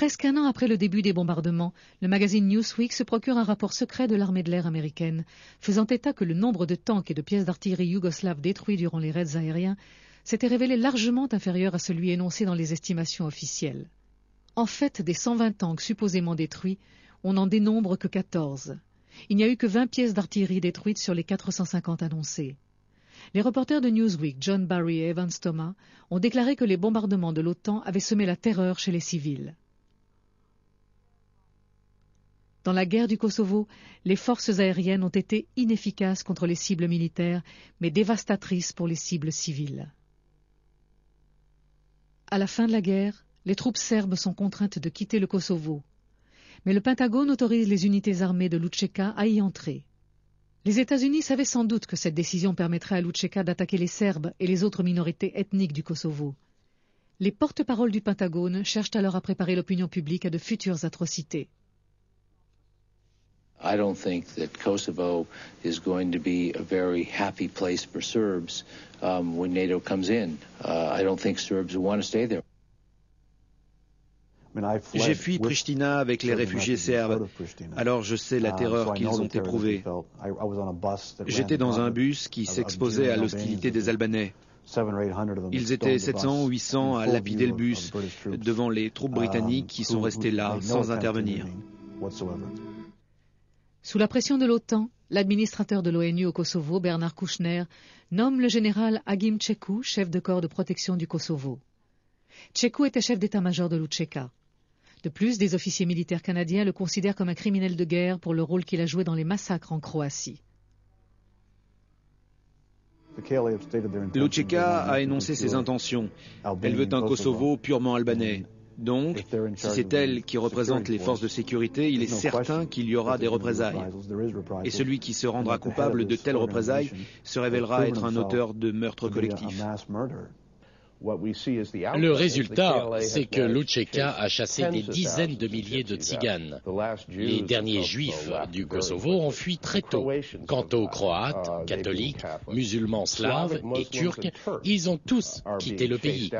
Presque un an après le début des bombardements, le magazine Newsweek se procure un rapport secret de l'armée de l'air américaine, faisant état que le nombre de tanks et de pièces d'artillerie yougoslaves détruits durant les raids aériens s'était révélé largement inférieur à celui énoncé dans les estimations officielles. En fait, des 120 tanks supposément détruits, on n'en dénombre que 14. Il n'y a eu que 20 pièces d'artillerie détruites sur les 450 annoncées. Les reporters de Newsweek, John Barry et Evans Thomas, ont déclaré que les bombardements de l'OTAN avaient semé la terreur chez les civils. Dans la guerre du Kosovo, les forces aériennes ont été inefficaces contre les cibles militaires, mais dévastatrices pour les cibles civiles. À la fin de la guerre, les troupes serbes sont contraintes de quitter le Kosovo, mais le Pentagone autorise les unités armées de l'UÇK à y entrer. Les États-Unis savaient sans doute que cette décision permettrait à l'UÇK d'attaquer les Serbes et les autres minorités ethniques du Kosovo. Les porte-paroles du Pentagone cherchent alors à préparer l'opinion publique à de futures atrocités. I don't think that Kosovo is going to be a very happy place for Serbs when NATO comes in. I don't think Serbs want to stay there. J'ai fui Pristina avec les réfugiés serbes, alors je sais la terreur qu'ils ont éprouvée. J'étais dans un bus qui s'exposait à l'hostilité des Albanais. Ils étaient 700 ou 800 à lapider le bus devant les troupes britanniques qui sont restées là sans intervenir. Sous la pression de l'OTAN, l'administrateur de l'ONU au Kosovo, Bernard Kouchner, nomme le général Agim Čeku chef de corps de protection du Kosovo. Čeku était chef d'état-major de l'UÇK. De plus, des officiers militaires canadiens le considèrent comme un criminel de guerre pour le rôle qu'il a joué dans les massacres en Croatie. L'UÇK a énoncé ses intentions. Elle veut un Kosovo purement albanais. Donc, si c'est elle qui représente les forces de sécurité, il est certain qu'il y aura des représailles. Et celui qui se rendra coupable de telles représailles se révélera être un auteur de meurtre collectif. Le résultat, c'est que l'UÇK a chassé des dizaines de milliers de Tziganes. Les derniers juifs du Kosovo ont fui très tôt. Quant aux Croates, catholiques, musulmans slaves et turcs, ils ont tous quitté le pays.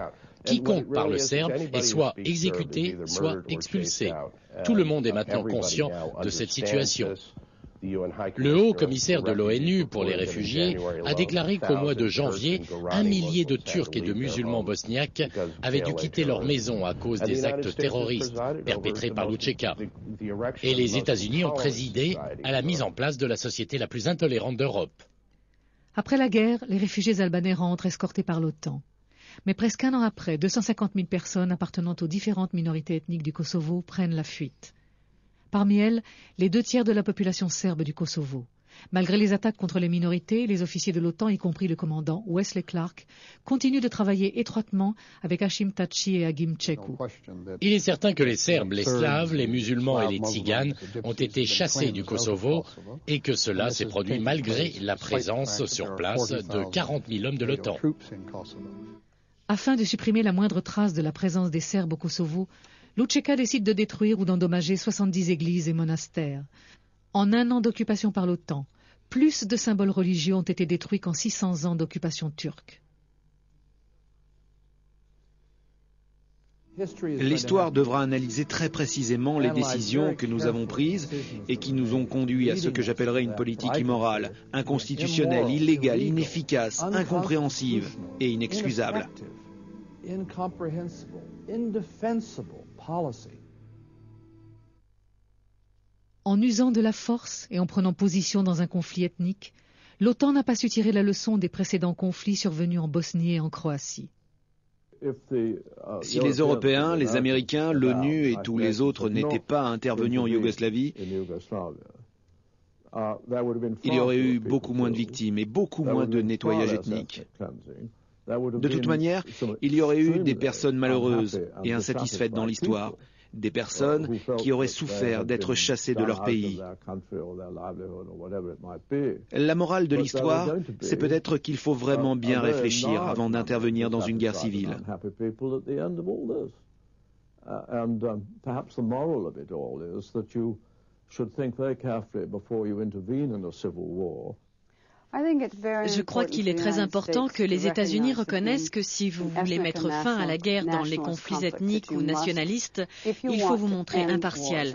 Quiconque parle serbe est soit exécuté, soit expulsé. Tout le monde est maintenant conscient de cette situation. Le haut commissaire de l'ONU pour les réfugiés a déclaré qu'au mois de janvier, 1 millier de Turcs et de musulmans bosniaques avaient dû quitter leur maison à cause des actes terroristes perpétrés par l'UÇK. Et les États-Unis ont présidé à la mise en place de la société la plus intolérante d'Europe. Après la guerre, les réfugiés albanais rentrent escortés par l'OTAN. Mais presque un an après, 250 000 personnes appartenant aux différentes minorités ethniques du Kosovo prennent la fuite. Parmi elles, les 2 tiers de la population serbe du Kosovo. Malgré les attaques contre les minorités, les officiers de l'OTAN, y compris le commandant Wesley Clark, continuent de travailler étroitement avec Hashim Thaçi et Agim Čeku. Il est certain que les Serbes, les Slaves, les musulmans et les Tziganes ont été chassés du Kosovo et que cela s'est produit malgré la présence sur place de 40 000 hommes de l'OTAN. Afin de supprimer la moindre trace de la présence des Serbes au Kosovo, l'UÇK décide de détruire ou d'endommager 70 églises et monastères. En un an d'occupation par l'OTAN, plus de symboles religieux ont été détruits qu'en 600 ans d'occupation turque. L'histoire devra analyser très précisément les décisions que nous avons prises et qui nous ont conduits à ce que j'appellerais une politique immorale, inconstitutionnelle, illégale, inefficace, incompréhensive et inexcusable. En usant de la force et en prenant position dans un conflit ethnique, l'OTAN n'a pas su tirer la leçon des précédents conflits survenus en Bosnie et en Croatie. Si les Européens, les Américains, l'ONU et tous les autres n'étaient pas intervenus en Yougoslavie, il y aurait eu beaucoup moins de victimes et beaucoup moins de nettoyage ethnique. De toute manière, il y aurait eu des personnes malheureuses et insatisfaites dans l'histoire, des personnes qui auraient souffert d'être chassées de leur pays. La morale de l'histoire, c'est peut-être qu'il faut vraiment bien réfléchir avant d'intervenir dans une guerre civile. Je crois qu'il est très important que les États-Unis reconnaissent que si vous voulez mettre fin à la guerre dans les conflits ethniques ou nationalistes, il faut vous montrer impartial.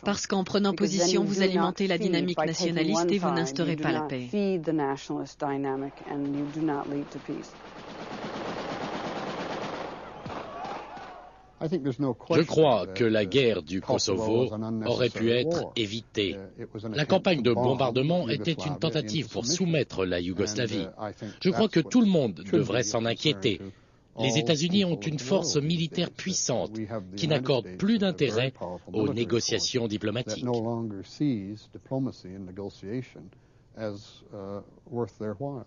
Parce qu'en prenant position, vous alimentez la dynamique nationaliste et vous n'instaurez pas la paix. Je crois que la guerre du Kosovo aurait pu être évitée. La campagne de bombardement était une tentative pour soumettre la Yougoslavie. Je crois que tout le monde devrait s'en inquiéter. Les États-Unis ont une force militaire puissante qui n'accorde plus d'intérêt aux négociations diplomatiques. As worth their while.